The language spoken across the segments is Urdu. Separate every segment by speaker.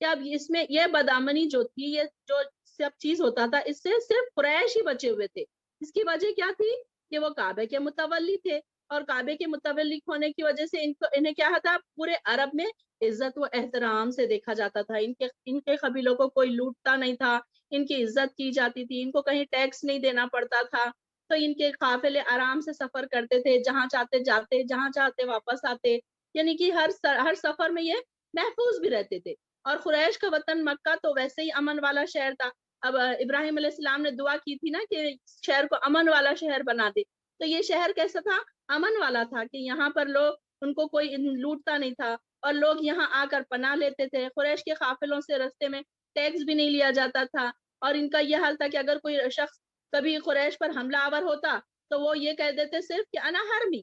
Speaker 1: کہ اب اس میں یہ بدامنی جو تھی، یہ جو سب چیز ہوتا تھا، اس سے صرف قریش ہی بچے ہوئے تھے۔ اس کی وجہ کیا تھی کہ وہ کعبے کے متولی تھے، اور کعبے کے متولک ہونے کی وجہ سے انہیں کیا تھا، پورے عرب میں عزت و احترام سے دیکھا جاتا تھا۔ ان کے قبیلوں کو کوئی لوٹتا نہیں تھا، ان کی عزت کی جاتی تھی، ان کو کہیں ٹیکس نہیں دینا پڑتا تھا، تو ان کے قافلے آرام سے سفر کرتے تھے، جہاں چاہتے جاتے، جہاں چاہتے واپس آتے، یعنی کہ ہر سفر میں یہ محفوظ بھی رہتے تھے۔ اور قریش کا وطن مکہ تو ویسے ہی امن والا شہر تھا۔ اب ابراہیم علیہ السلام نے دعا کی تھی نا کہ شہر کو امن والا شہر بنا دے، تو یہ شہر کیسا تھا؟ امن والا تھا، کہ یہاں پر لوگ، ان کو کوئی لوٹتا نہیں تھا، اور لوگ یہاں آ کر پناہ لیتے تھے۔ قریش کے قافلوں سے رستے میں ٹیکس بھی نہیں لیا جاتا تھا، اور ان کا یہ حال تھا کہ اگر کوئی شخص کبھی قریش پر حملہ آور ہوتا تو وہ یہ کہہ دیتے صرف کہ انا حرمی،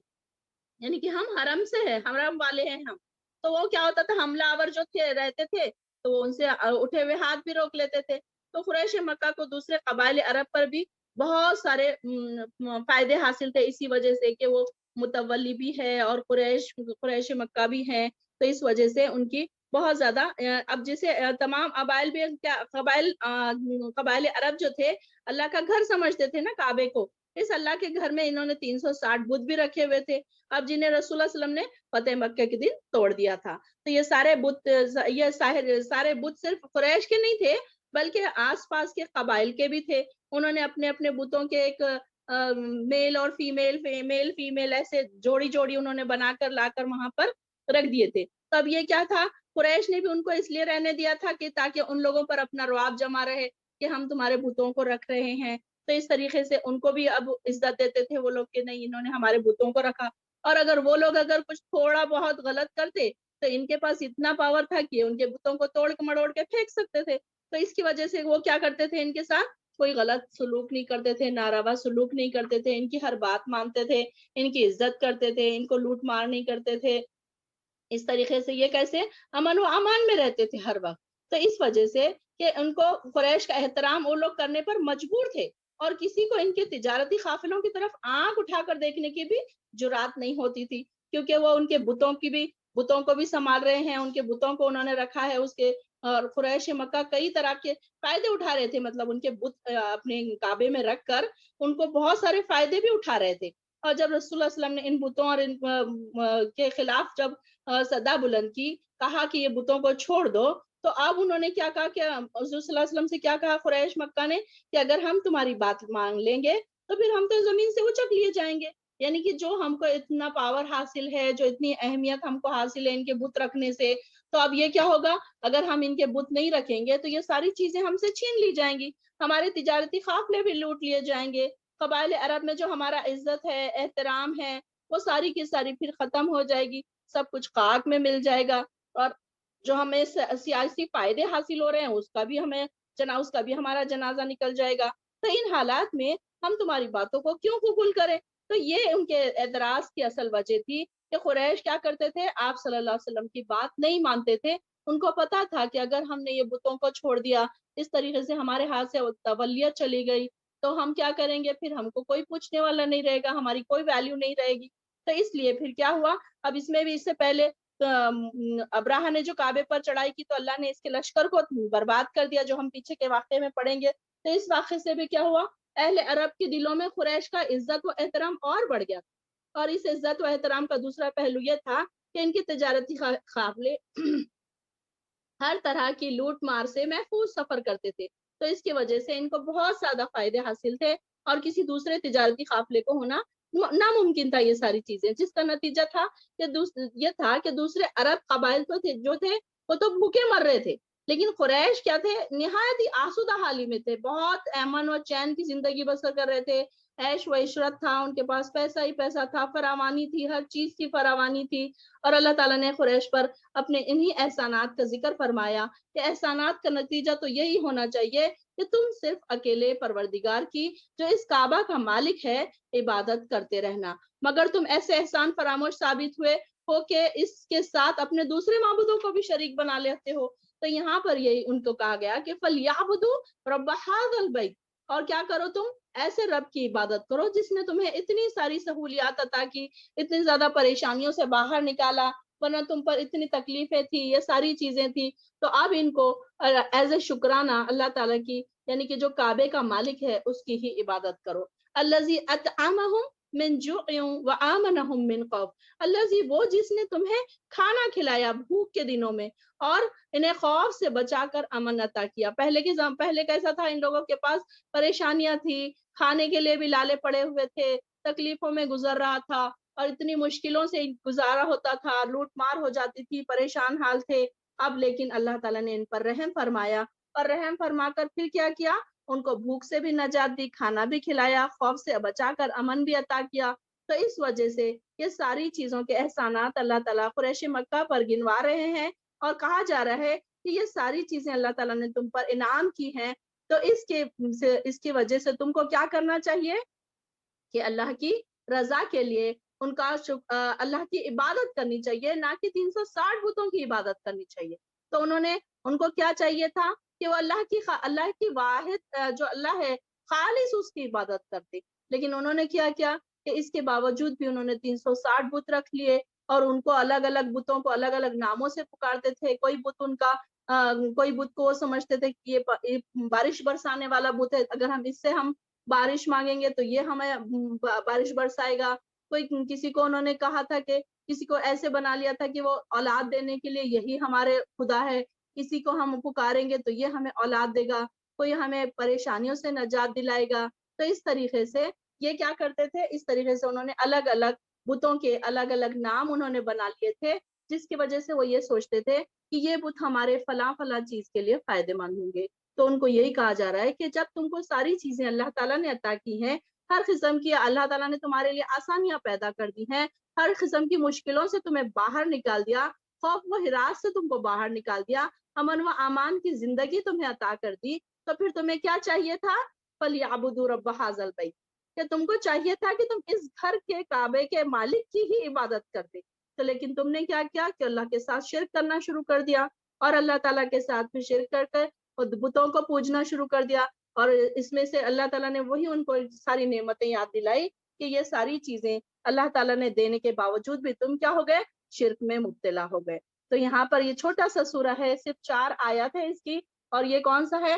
Speaker 1: یعنی کہ ہم حرم سے ہیں، حرم والے ہیں ہم۔ تو وہ کیا ہوتا تھا، حملہ آور جو تھے رہتے تھے تو وہ ان سے اٹھے ہوئے ہاتھ بھی روک لیتے تھے۔ تو قریش مکہ کو دوسرے قبائل عرب پر بھی بہت سارے فائدے حاصل تھے، اسی وجہ سے کہ وہ متولی بھی ہے اور قریش مکہ بھی ہے، تو اس وجہ سے ان کی بہت زیادہ اب جیسے تمام قبائل بھی قبائل عرب جو تھے اللہ کا گھر سمجھتے تھے نا کعبے کو، اس اللہ کے گھر میں انہوں نے 360 بت بھی رکھے ہوئے تھے، اب جنہیں رسول اللہ صلی اللہ علیہ وسلم نے فتح مکہ کے دن توڑ دیا تھا۔ تو یہ سارے بت صرف قریش کے نہیں تھے، بلکہ آس پاس کے قبائل کے بھی تھے۔ انہوں نے اپنے اپنے بتوں کے ایک میل اور فیمیل ایسے جوڑی جوڑی انہوں نے بنا کر لا کر وہاں پر رکھ دیے تھے۔ تب یہ کیا تھا، قریش نے بھی ان کو اس لیے رہنے دیا تھا کہ تاکہ ان لوگوں پر اپنا رعب جمع رہے کہ ہم تمہارے بتوں کو رکھ رہے ہیں، تو اس طریقے سے ان کو بھی اب عزت دیتے تھے وہ لوگ کہ نہیں، انہوں نے ہمارے بتوں کو رکھا۔ اور اگر وہ لوگ کچھ تھوڑا بہت غلط کرتے تو ان کے پاس اتنا پاور تھا کہ ان کے بتوں کو توڑ مڑوڑ کے پھینک سکتے تھے، تو اس کی وجہ سے وہ کیا کرتے تھے، ان کے ساتھ کوئی غلط سلوک نہیں کرتے تھے، ناروا سلوک نہیں کرتے تھے، ان کی ہر بات مانتے تھے، ان کی عزت کرتے تھے، ان کو لوٹ مار نہیں کرتے تھے۔ اس طریقے سے یہ کیسے امن و امان میں رہتے تھے ہر وقت۔ تو اس وجہ سے کہ ان کو قریش کا احترام وہ لوگ کرنے پر مجبور تھے، اور کسی کو ان کے تجارتی قافلوں کی طرف آنکھ اٹھا کر دیکھنے کی بھی جرات نہیں ہوتی تھی، کیونکہ وہ ان کے بتوں کو بھی سنبھال رہے ہیں، ان کے بتوں کو انہوں نے رکھا ہے اس کے، اور قریش مکہ کئی طرح کے فائدے اٹھا رہے تھے، مطلب ان کے بت اپنے کعبے میں رکھ کر ان کو بہت سارے فائدے بھی اٹھا رہے تھے۔ اور جب رسول اللہ صلی اللہ علیہ وسلم نے ان بتوں اور ان کے خلاف جب صدا بلند کی، کہا کہ یہ بتوں کو چھوڑ دو، تو اب انہوں نے کیا کہا کہ حضور صلی اللہ علیہ وسلم سے کیا کہا قریش مکہ نے کہ اگر ہم تمہاری بات مان لیں گے تو پھر ہم تو زمین سے اچک لیے جائیں گے، یعنی کہ جو ہم کو اتنا پاور حاصل ہے، جو اتنی اہمیت ہم کو حاصل ہے ان کے بت رکھنے سے، تو اب یہ کیا ہوگا، اگر ہم ان کے بت نہیں رکھیں گے تو یہ ساری چیزیں ہم سے چھین لی جائیں گی، ہمارے تجارتی قافلے بھی لوٹ لیے جائیں گے، قبائل عرب میں جو ہمارا عزت ہے، احترام ہے، وہ ساری کی ساری پھر ختم ہو جائے گی، سب کچھ خاک میں مل جائے گا، اور جو ہمیں سیاسی فائدے حاصل ہو رہے ہیں اس کا بھی ہمارا جنازہ نکل جائے گا، تو ان حالات میں ہم تمہاری باتوں کو کیوں قبول کریں؟ تو یہ ان کے اعتراض کی اصل وجہ تھی کہ قریش کیا کرتے تھے، آپ صلی اللہ علیہ وسلم کی بات نہیں مانتے تھے، ان کو پتا تھا کہ اگر ہم نے یہ بتوں کو چھوڑ دیا، اس طریقے سے ہمارے ہاتھ سے تولیت چلی گئی تو ہم کیا کریں گے، پھر ہم کو کوئی پوچھنے والا نہیں رہے گا، ہماری کوئی ویلیو نہیں رہے گی۔ تو اس لیے پھر کیا ہوا، اب اس میں بھی اس سے پہلے ابراہ نے جو کعبے پر چڑھائی کی تو اللہ نے اس کے لشکر کو برباد کر دیا، جو ہم پیچھے کے واقعے میں پڑھیں گے۔ تو اس واقعے سے بھی کیا ہوا، اہل عرب کے دلوں میں قریش کا عزت و احترام اور بڑھ گیا، اور اس عزت و احترام کا دوسرا پہلو یہ تھا کہ ان کے تجارتی قافلے ہر طرح کی لوٹ مار سے محفوظ سفر کرتے تھے، تو اس کی وجہ سے ان کو بہت زیادہ فائدے حاصل تھے، اور کسی دوسرے تجارتی قافلے کو ہونا ناممکن تھا۔ یہ ساری چیزیں جس کا نتیجہ تھا یہ تھا کہ دوسرے عرب قبائل جو تھے وہ تو بھوکے مر رہے تھے، لیکن قریش کیا تھے، نہایت ہی آسودہ حالی میں تھے، بہت امن و چین کی زندگی بسر کر رہے تھے، عیش و عشرت تھا، ان کے پاس پیسہ ہی پیسہ تھا، فراوانی تھی، ہر چیز کی فراوانی تھی، اور اللہ تعالیٰ نے قریش پر اپنے انہی احسانات کا ذکر فرمایا کہ احسانات کا نتیجہ تو یہی ہونا چاہیے کہ تم صرف اکیلے پروردگار کی، جو اس کعبہ کا مالک ہے، عبادت کرتے رہنا، مگر تم ایسے احسان فراموش ثابت ہوئے ہو کہ اس کے ساتھ اپنے دوسرے معبودوں کو بھی شریک بنا لیتے ہو۔ تو یہاں پر یہی ان کو کہا گیا کہ فَلْيَعْبُدُوا رَبَّ هَذَا الْبَيْتِ، اور کیا کرو تم، ایسے رب کی عبادت کرو جس نے تمہیں اتنی ساری سہولیات عطا کی، اتنی زیادہ پریشانیوں سے باہر نکالا، ورنہ تم پر اتنی تکلیفیں تھی، یہ ساری چیزیں تھی، تو اب ان کو ایز اے شکرانہ اللہ تعالیٰ کی یعنی کہ جو کعبے کا مالک ہے اس کی ہی عبادت کرو۔ الذی اطعمہم من جوع وآمنہم من خوف، الذی وہ جس نے تمہیں کھانا کھلایا بھوک کے دنوں میں اور انہیں خوف سے بچا کر امن عطا کیا۔ پہلے کیسا تھا، ان لوگوں کے پاس پریشانیاں تھی، کھانے کے لیے بھی لالے پڑے ہوئے تھے، تکلیفوں میں گزر رہا تھا اور اتنی مشکلوں سے گزارا ہوتا تھا، لوٹ مار ہو جاتی تھی، پریشان حال تھے۔ اب لیکن اللہ تعالیٰ نے ان پر رحم فرمایا اور رحم فرما کر پھر کیا کیا، ان کو بھوک سے بھی نجات دی، کھانا بھی کھلایا، خوف سے بچا کر امن بھی عطا کیا۔ تو اس وجہ سے یہ ساری چیزوں کے احسانات اللہ تعالیٰ قریش مکہ پر گنوا رہے ہیں اور کہا جا رہا ہے کہ یہ ساری چیزیں اللہ تعالیٰ نے تم پر انعام کی ہیں، تو اس کی وجہ سے تم کو کیا کرنا چاہیے کہ اللہ کی رضا کے لیے ان کا اللہ کی عبادت کرنی چاہیے، نہ کہ 360 بتوں کی عبادت کرنی چاہیے۔ تو ان کو کیا چاہیے تھا کہ وہ اللہ کی واحد جو اللہ ہے خالص اس کی عبادت کرتے، لیکن انہوں نے کیا کہ اس کے باوجود بھی انہوں نے 360 بت رکھ لیے اور ان کو الگ الگ بتوں کو الگ الگ ناموں سے پکارتے تھے۔ کوئی بت کو وہ سمجھتے تھے کہ یہ بارش برسانے والا بت ہے، اگر ہم اس سے بارش مانگیں گے تو یہ ہمیں بارش برسائے گا۔ کسی کو انہوں نے کہا تھا کہ کسی کو ایسے بنا لیا تھا کہ وہ اولاد دینے کے لیے یہی ہمارے خدا ہے، کسی کو ہم پکاریں گے تو یہ ہمیں اولاد دے گا، کوئی ہمیں پریشانیوں سے نجات دلائے گا۔ تو اس طریقے سے یہ کیا کرتے تھے، اس طریقے سے انہوں نے الگ الگ بتوں کے الگ الگ نام انہوں نے بنا لیے تھے، جس کی وجہ سے وہ یہ سوچتے تھے کہ یہ بت ہمارے فلاں فلاں چیز کے لیے فائدے مند ہوں گے۔ تو ان کو یہی کہا جا رہا ہے کہ جب تم کو ساری چیزیں اللہ تعالیٰ نے عطا کی ہیں، ہر قسم کی اللہ تعالیٰ نے تمہارے لیے آسانیاں پیدا کر دی ہیں، ہر قسم کی مشکلوں سے تمہیں باہر نکال دیا، خوف و ہراس سے تم کو باہر نکال دیا، امن و امان کی زندگی تمہیں عطا کر دی، تو پھر تمہیں کیا چاہیے تھا، فَلْيَعْبُدُوا رَبَّ هَٰذَا الْبَيْتِ، کہ تم کو چاہیے تھا کہ تم اس گھر کے کعبے کے مالک کی ہی عبادت کرتے، تو لیکن تم نے کیا کیا کہ اللہ کے ساتھ شرک کرنا شروع کر دیا اور اللہ تعالیٰ کے ساتھ بھی شرک کر کر بتوں کو پوجنا شروع کر دیا۔ اور اس میں سے اللہ تعالیٰ نے وہی ان کو ساری نعمتیں یاد دلائی کہ یہ ساری چیزیں اللہ تعالیٰ نے دینے کے باوجود بھی تم کیا ہو گئے، شرک میں مبتلا ہو گئے۔ تو یہاں پر یہ چھوٹا سا سورہ ہے، صرف 4 آیات ہے اس کی، اور یہ کون سا ہے،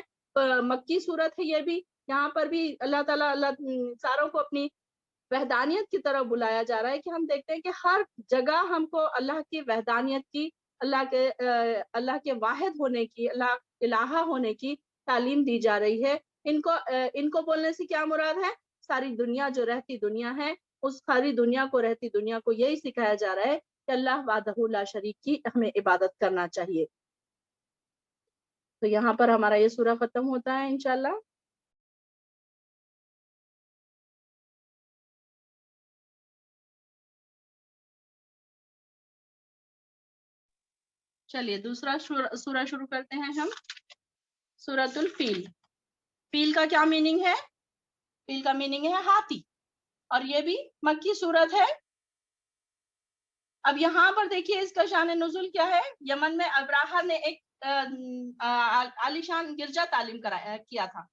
Speaker 1: مکی سورت ہے یہ بھی۔ یہاں پر بھی اللہ تعالیٰ ساروں کو اپنی وحدانیت کی طرف بلایا جا رہا ہے کہ ہم دیکھتے ہیں کہ ہر جگہ ہم کو اللہ کی وحدانیت کی، اللہ کے واحد ہونے کی، اللہ الہ ہونے کی تعلیم دی جا رہی ہے۔ ان کو بولنے سے کیا مراد ہے، ساری دنیا جو رہتی دنیا ہے، اس ساری دنیا کو رہتی دنیا کو یہی سکھایا جا رہا ہے کہ اللہ وحدہ لا شریک کی ہمیں عبادت کرنا چاہیے۔ تو یہاں پر ہمارا یہ سورہ ختم ہوتا ہے انشاءاللہ۔ چلیے دوسرا سورہ شروع کرتے ہیں ہم، سورۃ الفیل۔ فیل کا کیا میننگ ہے، فیل کا میننگ ہے ہاتھی، اور یہ بھی مکی سورت ہے۔ اب یہاں پر دیکھیے اس کا شان نزول کیا ہے، یمن میں ابراہا نے ایک عالیشان گرجا تعلیم کیا تھا۔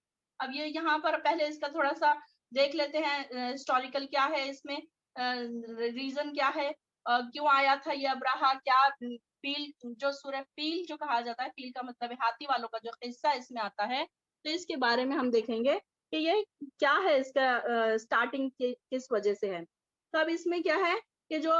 Speaker 1: اب یہ یہاں پر پہلے اس کا تھوڑا سا دیکھ لیتے ہیں ہسٹوریکل کیا ہے، اس میں ریزن کیا ہے، کیوں آیا تھا یہ ابراہا، کیا فیل جو سورہ فیل جو کہا جاتا ہے، فیل کا مطلب ہے ہاتھی والوں کا جو قصہ اس میں آتا ہے، تو اس کے بارے میں ہم دیکھیں گے کہ یہ کیا ہے، اس کا سٹارٹنگ کس وجہ سے ہے۔ تو اب اس میں کیا ہے کہ جو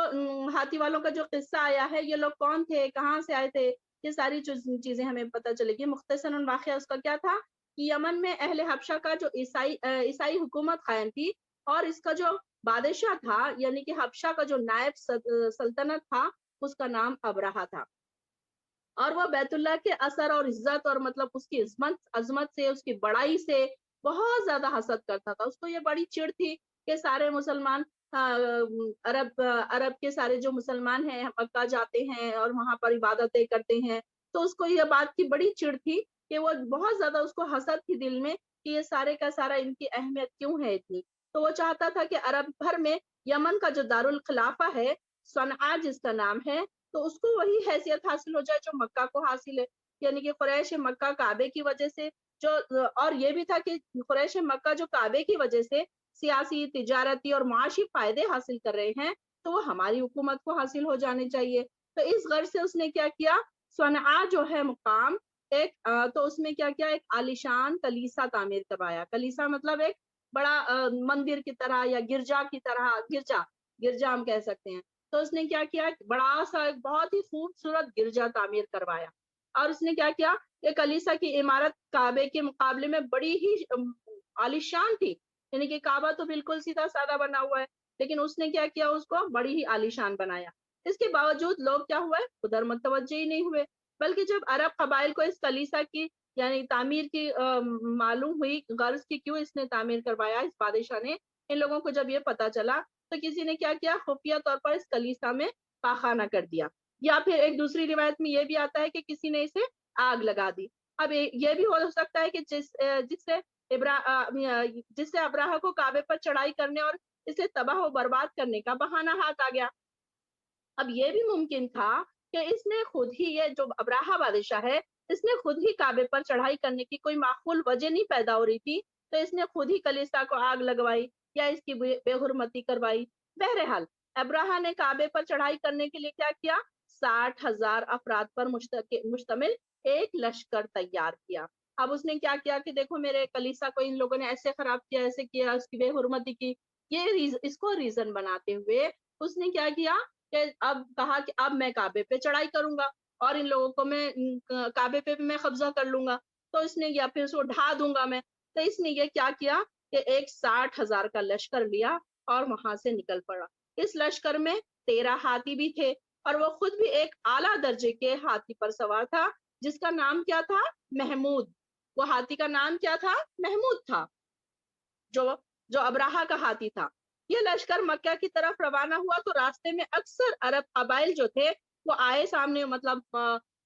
Speaker 1: ہاتھی والوں کا جو قصہ آیا ہے، یہ لوگ کون تھے، کہاں سے آئے تھے، یہ ساری چیزیں ہمیں پتہ چلے گی۔ مختصراً واقعہ اس کا کیا تھا کہ یمن میں اہل حبشہ کا جو عیسائی حکومت قائم تھی، اور اس کا جو بادشاہ تھا یعنی کہ حبشہ کا جو نائب سلطنت تھا، اس کا نام ابرہہ تھا، اور وہ بیت اللہ کے اثر اور عزت اور مطلب اس کی عظمت سے، اس کی بڑائی سے بہت زیادہ حسد کرتا تھا۔ اس کو یہ بڑی چڑ تھی کہ سارے مسلمان عرب کے سارے جو مسلمان ہیں مکہ جاتے ہیں اور وہاں پر عبادتیں کرتے ہیں، تو اس کو یہ بات کی بڑی چڑ تھی کہ وہ بہت زیادہ اس کو حسد تھی دل میں کہ یہ سارے کا سارا ان کی اہمیت کیوں ہے اتنی۔ تو وہ چاہتا تھا کہ عرب بھر میں یمن کا جو دارالخلافہ ہے، صنعاء جس کا نام ہے، تو اس کو وہی حیثیت حاصل ہو جائے جو مکہ کو حاصل ہے، یعنی کہ قریش مکہ کعبے کی وجہ سے اور یہ بھی تھا کہ قریش مکہ جو کعبے کی وجہ سے سیاسی، تجارتی اور معاشی فائدے حاصل کر رہے ہیں، تو وہ ہماری حکومت کو حاصل ہو جانے چاہیے۔ تو اس غرض سے اس نے کیا کیا، صنعاء جو ہے مقام ایک تو اس میں کیا کیا، ایک عالیشان کلیسا تعمیر کروایا. کلیسا مطلب ایک بڑا مندر کی طرح یا گرجا کی طرح، گرجا ہم کہہ سکتے ہیں. تو اس نے کیا کیا، بڑا سا ایک بہت ہی خوبصورت گرجا تعمیر کروایا. اور اس نے کیا کیا کہ کلیسا کی عمارت کعبے کے مقابلے میں بڑی ہی عالیشان تھی. یعنی کہ کعبہ تو بالکل سیدھا سادہ بنا ہوا ہے، لیکن اس نے کیا کیا، اس کو بڑی ہی عالیشان بنایا. اس کے باوجود لوگ کیا ہوئے، ادھر متوجہ ہی نہیں ہوئے. بلکہ جب عرب قبائل کو اس کلیسا کی یعنی تعمیر کی معلوم ہوئی غرض کی کیوں اس نے تعمیر کروایا اس بادشاہ نے، ان لوگوں کو جب یہ پتا چلا تو کسی نے کیا کیا، خفیہ طور پر اس کلیسا میں پاخانہ کر دیا. یا پھر ایک دوسری روایت میں یہ بھی آتا ہے کہ کسی نے اسے آگ لگا دی. اب یہ بھی ہو سکتا ہے کہ جس سے ابراہہ کو کعبے پر چڑھائی کرنے اور اسے تباہ و برباد کرنے کا بہانہ ہاتھ آ گیا. اب یہ بھی ممکن تھا کہ اس نے خود ہی، یہ جو ابراہہ بادشاہ ہے، اس نے خود ہی کعبے پر چڑھائی کرنے کی کوئی معقول وجہ نہیں پیدا ہو رہی تھی، تو اس نے خود ہی کلیسا کو آگ لگوائی یا اس کی بے حرمتی کروائی. بہرحال ابراہہ نے کعبے پر چڑھائی کرنے کے لیے کیا کیا، 60,000 افراد پر مشتمل ایک لشکر تیار کیا. اب اس نے کیا کیا کہ دیکھو میرے کلیسا کو ان لوگوں نے ایسے خراب کیا، ایسے کیا، اس کی بے حرمتی کی. اس کو ریزن بناتے ہوئے اس نے کیا کیا کہ اب کہا کہ اب میں کعبے پہ چڑھائی کروں گا اور ان لوگوں کو میں کعبے پہ میں قبضہ کر لوں گا. تو اس نے یا پھر اس کو ڈھا دوں گا میں. تو اس نے یہ کیا کیا کہ ایک 60,000 کا لشکر لیا اور وہاں سے نکل پڑا. اس لشکر میں 13 ہاتھی بھی تھے اور وہ خود بھی ایک اعلیٰ درجے کے ہاتھی پر سوار تھا جس کا نام کیا تھا، محمود. وہ ہاتھی کا نام کیا تھا، محمود تھا، جو ابراہہ کا ہاتھی تھا. یہ لشکر مکہ کی طرف روانہ ہوا تو راستے میں اکثر عرب قبائل جو تھے وہ آئے سامنے، مطلب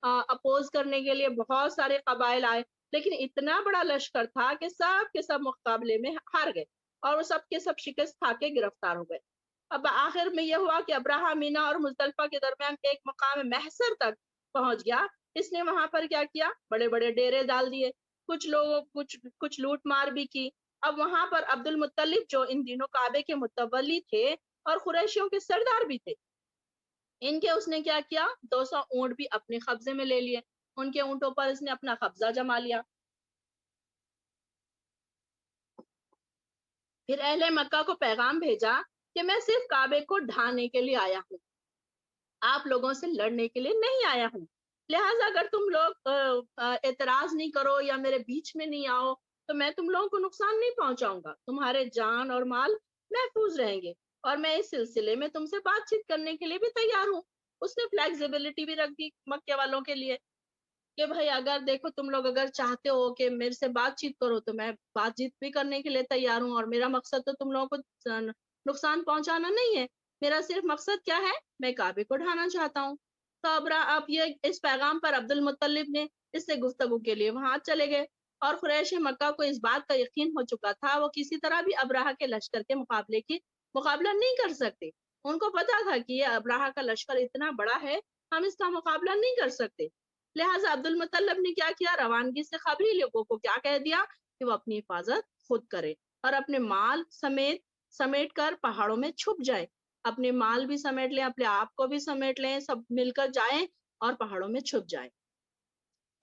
Speaker 1: اپوز کرنے کے لیے بہت سارے قبائل آئے، لیکن اتنا بڑا لشکر تھا کہ سب کے سب مقابلے میں ہار گئے اور وہ سب کے سب شکست کھا کے گرفتار ہو گئے. اب آخر میں یہ ہوا کہ ابراہہ مینا اور مزدلفہ کے درمیان ایک مقام محصر تک پہنچ گیا. اس نے وہاں پر کیا کیا، بڑے بڑے ڈیرے ڈال دیے، کچھ لوگوں کچھ لوٹ مار بھی کی. اب وہاں پر عبد المطلب جو ان دنوں کعبے کے متولی تھے اور قریشیوں کے سردار بھی تھے، ان کے اس نے کیا کیا، 200 اونٹ بھی اپنے قبضے میں لے لیے. ان کے اونٹوں پر اس نے اپنا قبضہ جما لیا. پھر اہل مکہ کو پیغام بھیجا کہ میں صرف کعبے کو ڈھانے کے لیے آیا ہوں، آپ لوگوں سے لڑنے کے لیے نہیں آیا ہوں. لہٰذا اگر تم لوگ اعتراض نہیں کرو یا میرے بیچ میں نہیں آؤ تو میں تم لوگوں کو نقصان نہیں پہنچاؤں گا، تمہارے جان اور مال محفوظ رہیں گے اور میں اس سلسلے میں تم سے بات چیت کرنے کے لیے بھی تیار ہوں. اس نے فلیکسیبلٹی بھی رکھ دی مکے والوں کے لیے کہ بھائی اگر دیکھو تم لوگ اگر چاہتے ہو کہ میرے سے بات چیت کرو تو میں بات چیت بھی کرنے کے لیے تیار ہوں، اور میرا مقصد تو تم لوگوں کو نقصان پہنچانا نہیں ہے. میرا صرف مقصد کیا ہے، میں کعبے کو ڈھانا چاہتا ہوں. تو اب یہ اس پیغام پر عبد المطلب نے اس سے گفتگو کے لیے وہاں چلے گئے اور قریش مکہ کو اس بات کا یقین ہو چکا تھا وہ کسی طرح بھی ابراہہ کے لشکر کے مقابلہ نہیں کر سکتے. ان کو پتا تھا کہ یہ ابراہہ کا لشکر اتنا بڑا ہے، ہم اس کا مقابلہ نہیں کر سکتے. لہٰذا عبد المطلب نے کیا کیا، روانگی سے خبری لوگوں کو کیا کہہ دیا کہ وہ اپنی حفاظت خود کرے اور اپنے مال سمیٹ کر پہاڑوں میں چھپ جائے. اپنے مال بھی سمیٹ لیں، اپنے آپ کو بھی سمیٹ لیں، سب مل کر جائیں اور پہاڑوں میں چھپ جائیں.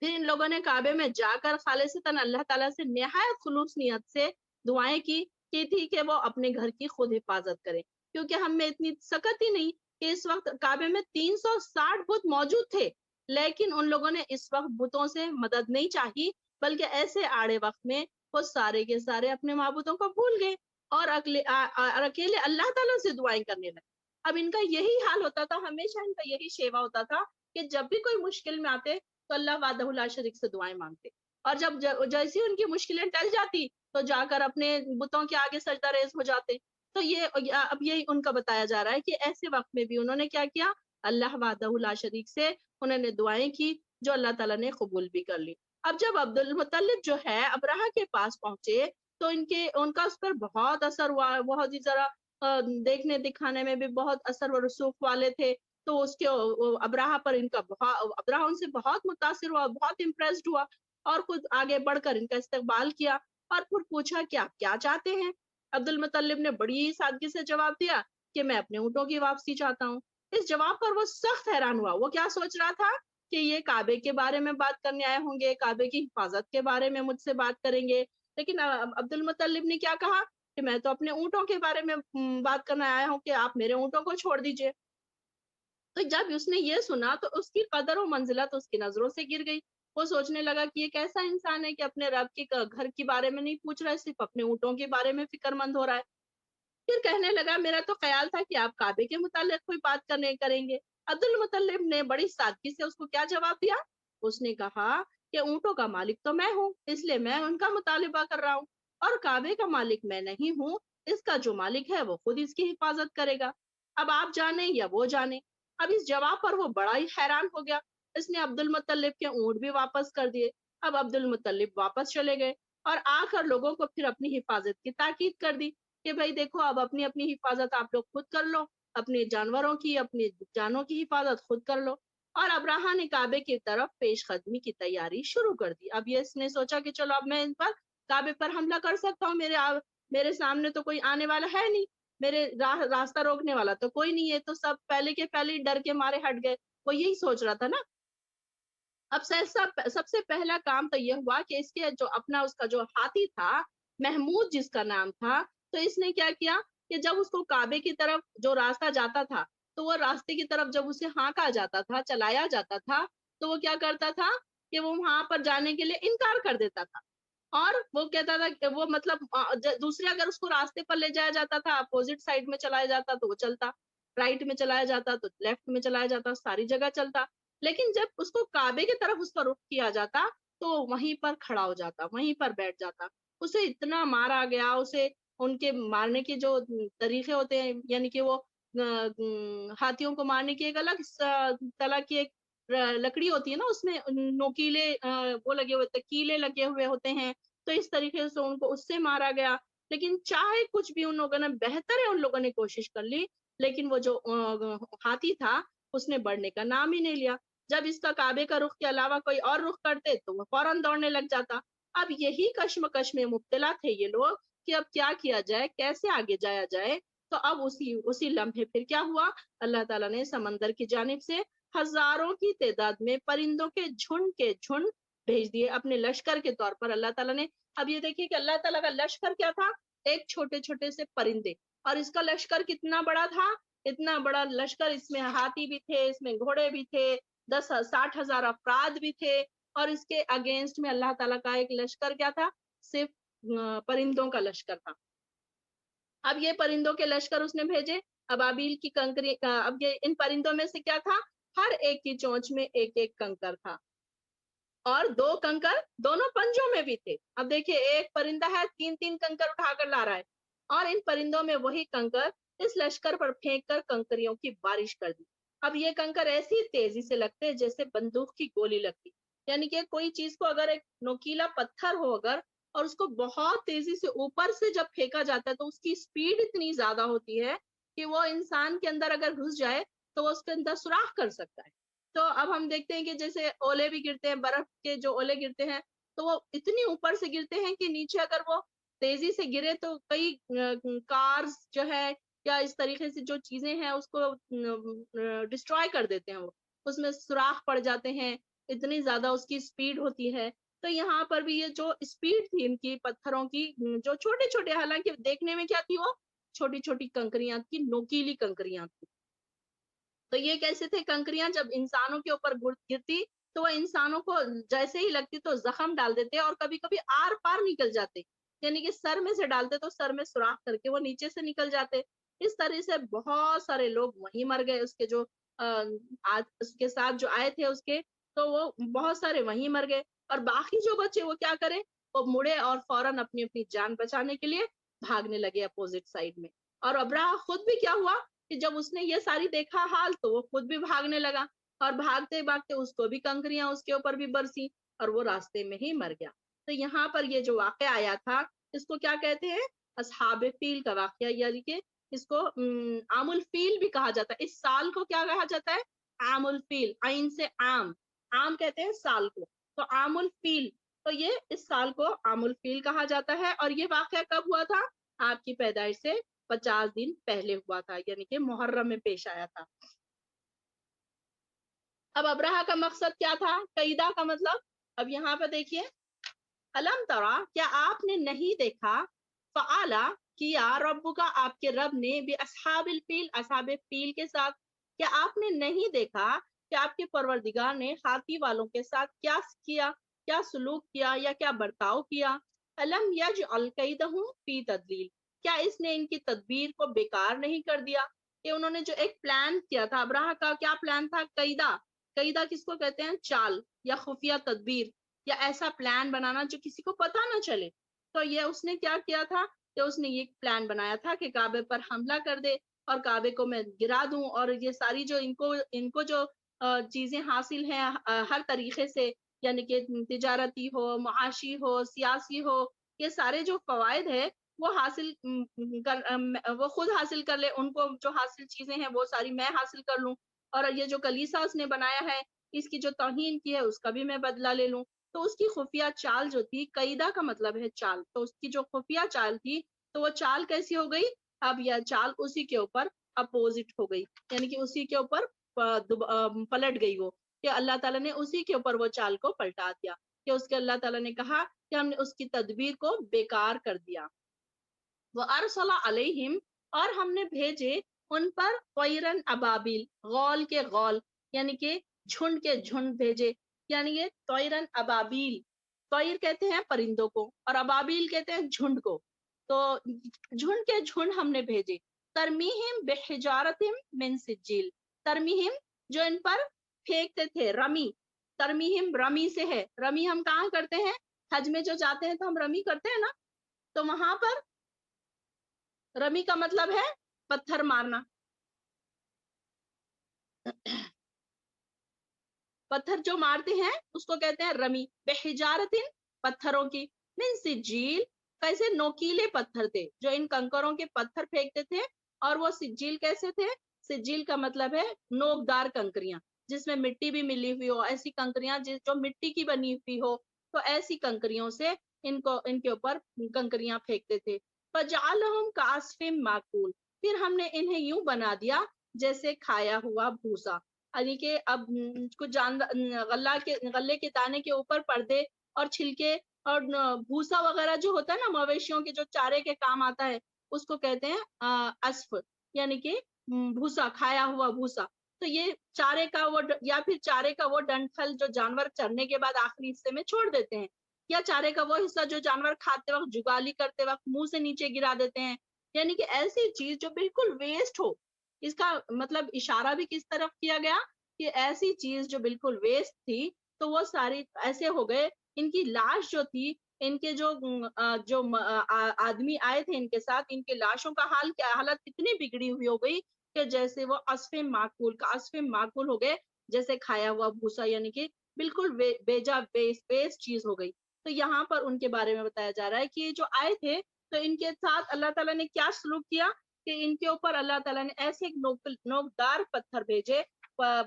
Speaker 1: پھر ان لوگوں نے کعبے میں جا کر خالصتاً اللہ تعالیٰ سے نہایت خلوص نیت سے دعائیں کی تھی کہ وہ اپنے گھر کی خود حفاظت کریں، کیونکہ ہم میں اتنی سکت ہی نہیں کہ اس وقت کعبے میں 360 بت موجود تھے، لیکن ان لوگوں نے اس وقت بتوں سے مدد نہیں چاہی، بلکہ ایسے آڑے وقت میں وہ سارے کے سارے اپنے معبودوں کو بھول گئے اور اکیلے اللہ تعالیٰ سے دعائیں کرنے لگے. اب ان کا یہی حال ہوتا تھا، ہمیشہ ان کا یہی شیوا ہوتا تھا کہ جب بھی کوئی مشکل میں آتے تو اللہ وحدہ لا شریک سے دعائیں مانگتے، اور جب جیسی ان کی مشکلیں ٹل جاتی تو جا کر اپنے بتوں کے آگے سجدہ ریز ہو جاتے. تو اب یہی ان کا بتایا جا رہا ہے کہ ایسے وقت میں بھی انہوں نے کیا کیا، اللہ وحدہ لا شریک سے انہوں نے دعائیں کی جو اللہ تعالیٰ نے قبول بھی کر لی. اب جب عبد المطلب جو ہے ابراہہ کے پاس پہنچے تو ان کا اس پر بہت اثر ہوا، بہت ہی ذرا دیکھنے دکھانے میں بھی بہت اثر و رسوخ والے تھے. تو اس کے ابراہہ پر ابراہہ ان سے بہت متاثر ہوا، بہت امپریسڈ ہوا اور خود آگے بڑھ کر ان کا استقبال کیا اور پھر پوچھا کہ آپ کیا چاہتے ہیں. عبد المطلب نے بڑی سادگی سے جواب دیا کہ میں اپنے اونٹوں کی واپسی چاہتا ہوں. اس جواب پر وہ سخت حیران ہوا. وہ کیا سوچ رہا تھا کہ یہ کعبے کے بارے میں بات کرنے آئے ہوں گے، کعبے کی حفاظت کے بارے میں مجھ سے بات کریں گے. لیکن عبد المطلب نے کیا کہا کہ میں تو اپنے اونٹوں کے بارے میں بات کرنے آیا ہوں کہ آپ میرے اونٹوں کو چھوڑ دیجئے. تو جب اس نے یہ سنا تو اس کی قدر و منزلت اس کی نظروں سے گر گئی. وہ سوچنے لگا کہ یہ کیسا انسان ہے کہ اپنے رب کے گھر کے بارے میں نہیں پوچھ رہا ہے، صرف اپنے اونٹوں کے بارے میں فکر مند ہو رہا ہے. پھر کہنے لگا میرا تو خیال تھا کہ آپ کعبے کے متعلق کوئی بات کریں گے. عبد المطلب نے بڑی سادگی سے اس کو کیا جواب دیا؟ اس نے کہا کہ اونٹوں کا مالک تو میں ہوں، اس لیے میں ان کا مطالبہ کر رہا ہوں، اور کعبے کا مالک میں نہیں ہوں، اس کا جو مالک ہے وہ خود اس کی حفاظت کرے گا. اب آپ جانیں یا وہ جانیں. اب اس جواب پر وہ بڑا ہی حیران ہو گیا. اس نے عبد المطلب کے اونٹ بھی واپس کر دیے. اب عبد المطلب واپس چلے گئے اور آ کر لوگوں کو پھر اپنی حفاظت کی تاکید کر دی کہ بھائی دیکھو اب اپنی اپنی حفاظت آپ لوگ خود کر لو، اپنے جانوروں کی اپنی جانوں کی حفاظت خود کر لو. اور ابراہا نے کعبے کی طرف پیش قدمی کی تیاری شروع کر دی. اب یہ اس نے سوچا کہ چلو اب میں ان پر کعبے پر حملہ کر سکتا ہوں، میرے سامنے تو کوئی آنے والا ہے نہیں، میرے راستہ روکنے والا تو کوئی نہیں ہے. تو سب پہلے کے پہلے ڈر کے مارے ہٹ گئے. وہ یہی سوچ رہا تھا نا. اب سب سے پہلا کام تو یہ ہوا کہ اس کے جو اپنا اس کا جو ہاتھی تھا، محمود جس کا نام تھا، تو اس نے کیا کیا کہ جب اس کو کعبے کی طرف جو راستہ جاتا تھا تو وہ راستے کی طرف جب اسے ہانکا جاتا تھا، چلایا جاتا تھا، تو وہ کیا کرتا تھا کہ وہ وہاں پر جانے کے لیے انکار کر دیتا تھا. اور وہ کہتا تھا کہ وہ مطلب دوسرے اگر اس کو راستے پر لے جایا جاتا تھا، اپوزٹ سائڈ میں چلایا جاتا تو وہ چلتا، رائٹ میں چلایا جاتا تو لیفٹ میں چلایا جاتا، ساری جگہ چلتا. لیکن جب اس کو کعبے کی طرف اس کا رخ کیا جاتا تو وہیں پر کھڑا ہو جاتا، وہیں پر بیٹھ جاتا. اسے اتنا مارا گیا، اسے ان کے مارنے کے جو طریقے ہوتے ہیں، یعنی کہ وہ ہاتھیوں کو مارنے کی ایک الگ طرح کی ایک لکڑی ہوتی ہے نا، اس میں نوکیلے وہ لگے ہوئے تھے، کیلے لگے ہوئے ہوتے ہیں. تو اس طریقے سے ان کو اس سے مارا گیا. لیکن چاہے کچھ بھی ان لوگوں نے، بہتر ہے ان لوگوں نے کوشش کر لی، لیکن وہ جو ہاتھی تھا اس نے بڑھنے کا نام ہی نہیں لیا. جب اس کا کعبے کا رخ کے علاوہ کوئی اور رخ کرتے تو وہ فوراً دوڑنے لگ جاتا. اب یہی کشمکش میں مبتلا تھے یہ لوگ کہ اب کیا کیا جائے، کیسے آگے جایا جائے. تو اب اسی لمحے پھر کیا ہوا، اللہ تعالیٰ نے سمندر کی جانب سے ہزاروں کی تعداد میں پرندوں کے جھنڈ بھیج دیے اپنے لشکر کے طور پر اللہ تعالیٰ نے. اب یہ دیکھیے کہ اللہ تعالیٰ کا لشکر کیا تھا، ایک چھوٹے چھوٹے سے پرندے، اور اس کا لشکر کتنا بڑا تھا، اتنا بڑا لشکر. اس میں ہاتھی بھی تھے، اس میں گھوڑے بھی تھے، 60,000 افراد بھی تھے. اور اس کے اگینسٹ میں اللہ تعالیٰ کا ایک لشکر کیا تھا، صرف پرندوں کا لشکر تھا. اب یہ پرندوں کے لشکر اس نے بھیجے، ابابیل کی کنکری. اب یہ ان پرندوں میں سے کیا تھا، ہر ایک کی چونچ میں ایک ایک کنکر تھا، اور 2 کنکر دونوں پنجوں میں بھی تھے. اب دیکھیے ایک پرندہ ہے 3 کنکر اٹھا کر لا رہا ہے، اور ان پرندوں میں وہی کنکر اس لشکر پر پھینک کر کنکریوں کی بارش کر دی. اب یہ کنکر ایسی تیزی سے لگتے جیسے بندوق کی گولی لگتی. یعنی کہ کوئی چیز کو اگر ایک نوکیلا پتھر ہو اگر، اور اس کو بہت تیزی سے اوپر سے جب پھینکا جاتا ہے تو اس کی سپیڈ اتنی زیادہ ہوتی ہے کہ وہ انسان کے اندر اگر گھس جائے تو وہ اس کے اندر سوراخ کر سکتا ہے. تو اب ہم دیکھتے ہیں کہ جیسے اولے بھی گرتے ہیں، برف کے جو اولے گرتے ہیں تو وہ اتنی اوپر سے گرتے ہیں کہ نیچے اگر وہ تیزی سے گرے تو کئی کارز جو ہے یا اس طریقے سے جو چیزیں ہیں اس کو ڈسٹرائے کر دیتے ہیں، وہ اس میں سوراخ پڑ جاتے ہیں، اتنی زیادہ اس کی سپیڈ ہوتی ہے. تو یہاں پر بھی یہ جو سپیڈ تھی ان کی پتھروں کی، جو چھوٹے چھوٹے، حالانکہ دیکھنے میں کیا تھی، وہ چھوٹی چھوٹی کنکریاں تھی، نوکیلی کنکریاں تھی. تو یہ کیسے تھے کنکریاں، جب انسانوں کے اوپر گرتی تو وہ انسانوں کو جیسے ہی لگتی تو زخم ڈال دیتے، اور کبھی کبھی آر پار نکل جاتے، یعنی کہ سر میں سے ڈالتے تو سر میں سوراخ کر کے وہ نیچے سے نکل جاتے. اس طرح سے بہت سارے لوگ وہیں مر گئے، اس کے جو اس کے ساتھ جو آئے تھے اس کے، تو وہ بہت سارے وہیں مر گئے. اور باقی جو بچے وہ کیا کرے، وہ مڑے اور فوراً اپنی اپنی جان بچانے کے لیے بھاگنے لگے اپوزٹ سائڈ میں. اور ابراہ خود بھی کیا ہوا کہ جب اس نے یہ ساری دیکھا حال تو وہ خود بھی بھاگنے لگا، اور بھاگتے بھاگتے اس کو بھی کنکریاں اس کے اوپر بھی برسی، اور وہ راستے میں ہی مر گیا. تو یہاں پر یہ جو واقعہ آیا تھا اس کو کیا کہتے ہیں، اصحاب فیل کا واقعہ، یعنی کہ اس کو عام الفیل بھی کہا جاتا ہے. اس سال کو کیا کہا جاتا ہے، عام الفیل، عین سے عام کہتے ہیں سال کو، تو عام الفیل. تو یہ اس سال کو عام الفیل کہا جاتا ہے. اور یہ واقعہ کب ہوا تھا، آپ کی پیدائش سے 50 دن پہلے ہوا تھا، یعنی کہ محرم میں پیش آیا تھا. اب ابرہہ کا مقصد کیا تھا؟ قیدہ کا مطلب، اب یہاں پہ دیکھیے، الم ترا، کیا آپ نے نہیں دیکھا، فعلا، کیا، رب کا، آپ کے رب نے، بی اصحاب الفیل، اصحاب فیل کے ساتھ، کیا آپ نے نہیں دیکھا کہ آپ کے پروردگار نے ہاتھی والوں کے ساتھ کیا کیا، کیا سلوک کیا یا کیا برتاؤ کیا؟ الم یجعل کیدہم فی تدلیل، کیا اس نے ان کی تدبیر کو بیکار نہیں کر دیا؟ کہ انہوں نے جو ایک پلان کیا تھا، ابراہ کا کیا پلان تھا؟ قیدہ، قیدہ کس کو کہتے ہیں؟ چال یا خفیہ تدبیر، یا ایسا پلان بنانا جو کسی کو پتہ نہ چلے۔ تو یہ اس نے کیا کیا تھا کہ اس نے یہ پلان بنایا تھا کہ کعبے پر حملہ کر دے اور کعبے کو میں گرا دوں، اور یہ ساری جو ان کو جو چیزیں حاصل ہیں ہر طریقے سے، یعنی کہ تجارتی ہو، معاشی ہو، سیاسی ہو، یہ سارے جو فوائد ہے وہ حاصل وہ خود حاصل کر لے، ان کو جو حاصل چیزیں ہیں وہ ساری میں حاصل کر لوں، اور یہ جو کلیسا اس نے بنایا ہے اس کی جو توہین کی ہے اس کا بھی میں بدلہ لے لوں۔ تو اس کی خفیہ چال جو تھی، قیدہ کا مطلب ہے چال، تو اس کی جو خفیہ چال تھی تو وہ چال کیسی ہو گئی؟ اب یہ چال اسی کے اوپر اپوزٹ ہو گئی، یعنی کہ اسی کے اوپر پلٹ گئی وہ، کہ اللہ تعالیٰ نے اسی کے اوپر وہ چال کو پلٹا دیا، کہ اس کے اللہ تعالیٰ نے کہا کہ ہم نے اس کی تدبیر کو بیکار کر دیا۔ وَأَرْسَلَ عَلَيْهِمْ، اور ہم نے بھیجے ان پر، طَيْرًا ابابیل، غول کے غول، یعنی کہ جھنڈ کے جھنڈ بھیجے، یعنی یہ طَيْرًا ابابیل، طیر کہتے ہیں پرندوں کو اور ابابیل کہتے ہیں جھنڈ کو، تو جھنڈ کے جھنڈ ہم نے بھیجے، ترمیہم بحجارتم من سجیل، ترمیہم جو ان پر پھینکتے تھے، رمی، ترمیہم رمی سے ہے، رمی ہم کہاں کرتے ہیں؟ حج میں جو جاتے ہیں تو ہم رمی کرتے ہیں نا، تو وہاں پر رمی کا مطلب ہے پتھر مارنا، پتھر جو مارتے ہیں اس کو کہتے ہیں رمی، بحجارتن، پتھروں کی، من سجیل، کیسے؟ نوکیلے پتھر تھے جو ان کنکروں کے پتھر پھینکتے تھے، اور وہ سجیل کیسے تھے؟ سجیل کا مطلب ہے نوکدار کنکریاں، جس میں مٹی بھی ملی ہوئی ہو، ایسی کنکریاں جو مٹی کی بنی ہوئی ہو، تو ایسی کنکریوں سے ان کے اوپر کنکریاں پھینکتے تھے۔ فجعلہم کعصف معقول، پھر ہم نے انہیں یوں بنا دیا جیسے کھایا ہوا بھوسا، یعنی کہ اب کچھ غلے کے دانے کے اوپر پردے اور چھلکے اور بھوسا وغیرہ جو ہوتا ہے نا، مویشیوں کے جو چارے کے کام آتا ہے، اس کو کہتے ہیں اسف، یعنی کہ بھوسا، کھایا ہوا بھوسا۔ تو یہ چارے کا وہ، یا پھر چارے کا وہ ڈنٹھل جو جانور چرنے کے بعد آخری حصے میں چھوڑ دیتے ہیں، یا چارے کا وہ حصہ جو جانور کھاتے وقت، جگالی کرتے وقت منہ سے نیچے گرا دیتے ہیں، یعنی کہ ایسی چیز جو بالکل ویسٹ ہو۔ اس کا مطلب اشارہ بھی کس طرف کیا گیا کہ ایسی چیز جو بالکل ویسٹ تھی، تو وہ ساری ایسے ہو گئے، ان کی لاش جو تھی، ان کے جو آدمی آئے تھے ان کے ساتھ، ان کے لاشوں کا حال کیا، حالت اتنی بگڑی ہوئی ہو گئی کہ جیسے وہ عصف معقول کا عصف معقول ہو گئے، جیسے کھایا ہوا بھوسا، یعنی کہ بالکل بیجا ویسٹ چیز ہو گئی۔ تو یہاں پر ان کے بارے میں بتایا جا رہا ہے کہ یہ جو آئے تھے تو ان کے ساتھ اللہ تعالیٰ نے کیا سلوک کیا کہ ان کے اوپر اللہ تعالیٰ نے ایسے ایک نوکدار پتھر بھیجے،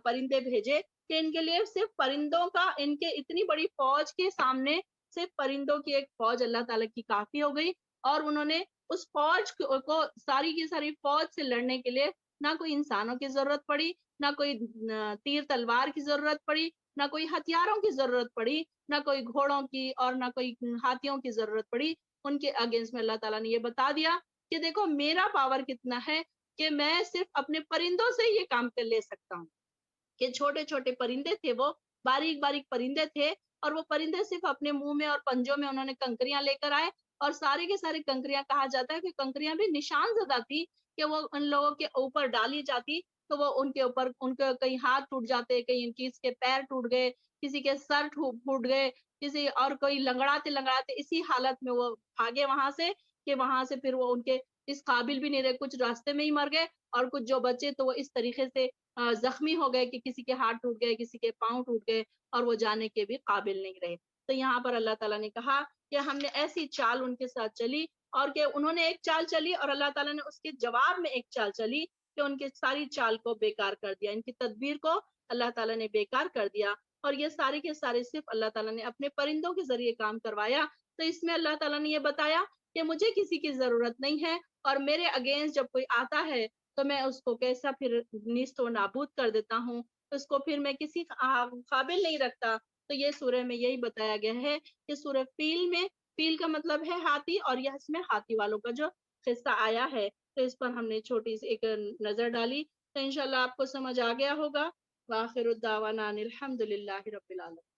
Speaker 1: پرندے بھیجے کہ ان کے لیے صرف پرندوں کا، ان کے اتنی بڑی فوج کے سامنے صرف پرندوں کی ایک فوج اللہ تعالیٰ کی کافی ہو گئی، اور انہوں نے اس فوج کو ساری کی ساری فوج سے لڑنے کے لیے نہ کوئی انسانوں کی ضرورت پڑی، نہ کوئی تیر تلوار کی ضرورت پڑی، نہ کوئی ہتھیاروں کی ضرورت پڑی، نہ کوئی گھوڑوں کی اور نہ کوئی ہاتھیوں کی ضرورت پڑی۔ ان کے اگینسٹ میں اللہ تعالیٰ نے یہ بتا دیا کہ دیکھو میرا پاور کتنا ہے کہ میں صرف اپنے پرندوں سے یہ کام کر لے سکتا ہوں، کہ چھوٹے چھوٹے پرندے تھے، وہ باریک باریک پرندے تھے، اور وہ پرندے صرف اپنے منہ میں اور پنجوں میں انہوں نے کنکریاں لے کر آئے، اور سارے کے سارے کنکریاں، کہا جاتا ہے کہ کنکریاں بھی نشان زدہ تھی کہ وہ ان لوگوں کے اوپر ڈالی جاتی تو وہ ان کے اوپر، ان کے کئی ہاتھ ٹوٹ جاتے، کئی ان کے پیر ٹوٹ گئے، کسی کے سر پھوٹ گئے، کسی اور کوئی لنگڑاتے لنگڑاتے اسی حالت میں وہ بھاگے وہاں سے، کہ وہاں سے پھر وہ ان کے اس قابل بھی نہیں رہے، کچھ راستے میں ہی مر گئے، اور کچھ جو بچے تو وہ اس طریقے سے زخمی ہو گئے کہ کسی کے ہاتھ ٹوٹ گئے، کسی کے پاؤں ٹوٹ گئے، اور وہ جانے کے بھی قابل نہیں رہے۔ تو یہاں پر اللہ تعالیٰ نے کہا کہ ہم نے ایسی چال ان کے ساتھ چلی، اور کہ انہوں نے ایک چال چلی اور اللہ تعالیٰ نے اس کے جواب میں ایک چال چلی کہ ان کی ساری چال کو بیکار کر دیا، ان کی تدبیر کو اللہ تعالیٰ نے بیکار کر دیا، اور یہ سارے کے سارے صرف اللہ تعالیٰ نے اپنے پرندوں کے ذریعے کام کروایا۔ تو اس میں اللہ تعالیٰ نے یہ بتایا کہ مجھے کسی کی ضرورت نہیں ہے، اور میرے اگینسٹ جب کوئی آتا ہے تو میں اس کو کیسا پھر نیست و نابود کر دیتا ہوں۔ اس کو پھر میں کسی قابل نہیں رکھتا. تو یہ سورہ میں یہی بتایا گیا ہے کہ سورہ فیل میں، فیل کا مطلب ہے ہاتھی، اور یہ اس میں ہاتھی والوں کا جو قصہ آیا ہے، تو اس پر ہم نے چھوٹی سی ایک نظر ڈالی. تو انشاءاللہ آپ کو سمجھ آ گیا ہوگا. وآخر الدعوانا ان الحمد للہ رب العالمین.